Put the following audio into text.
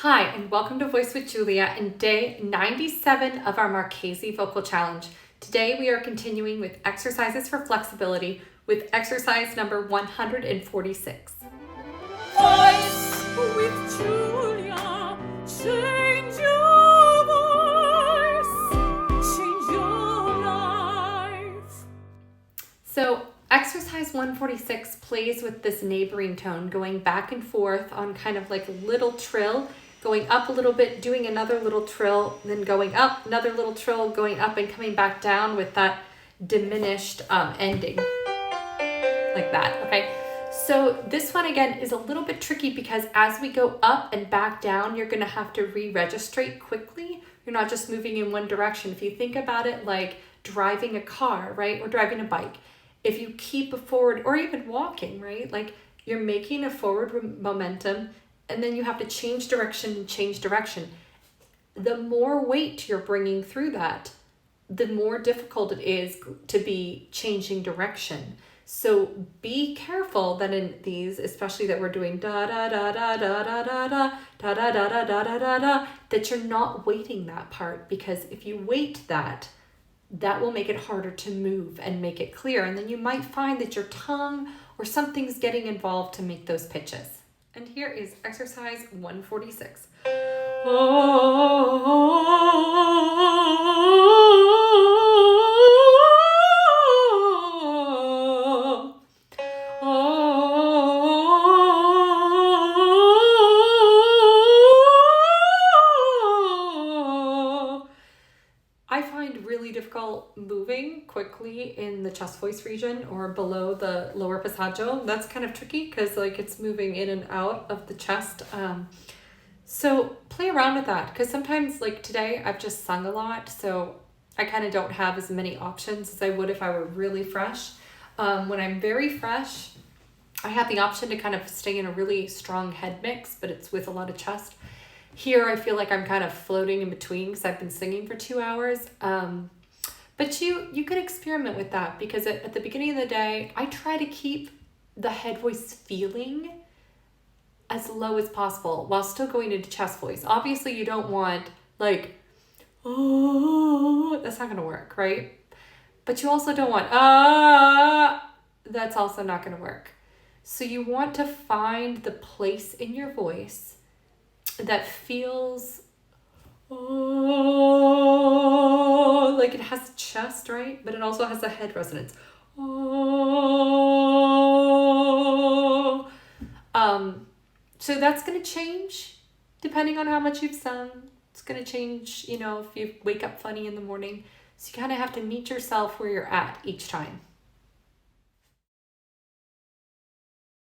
Hi, and welcome to Voice with Julia and day 97 of our Marchesi Vocal Challenge. Today we are continuing with exercises for flexibility with exercise number 146. Voice with Julia, change your voice, change your life. So exercise 146 plays with this neighboring tone, going back and forth on kind of like a little trill, going up a little bit, doing another little trill, then going up, another little trill, going up and coming back down with that diminished ending like that, okay? So this one again is a little bit tricky because as we go up and back down, you're gonna have to re-registrate quickly. You're not just moving in one direction. If you think about it like driving a car, right? Or driving a bike. If you keep a forward, or even walking, right? Like you're making a forward momentum and then you have to change direction and change direction. The more weight you're bringing through that, the more difficult it is to be changing direction. So be careful that in these, especially that we're doing da da da da da da da da da da da da da da da da, that you're not weighting that part, because if you weight that will make it harder to move and make it clear. And then you might find that your tongue or something's getting involved to make those pitches. And here is exercise 146. I find really difficult moving quickly in the chest voice region or below the lower passaggio. That's kind of tricky because like it's moving in and out of the chest. So play around with that, because sometimes like today I've just sung a lot, so I kind of don't have as many options as I would if I were really fresh. When I'm very fresh, I have the option to kind of stay in a really strong head mix, but it's with a lot of chest. Here, I feel like I'm kind of floating in between because I've been singing for 2 hours. But you could experiment with that, because at the beginning of the day, I try to keep the head voice feeling as low as possible while still going into chest voice. Obviously, you don't want like, oh, that's not going to work, right? But you also don't want, that's also not going to work. So you want to find the place in your voice that feels like it has a chest, right? But it also has a head resonance. So that's going to change depending on how much you've sung. It's going to change, if you wake up funny in the morning. So you kind of have to meet yourself where you're at each time.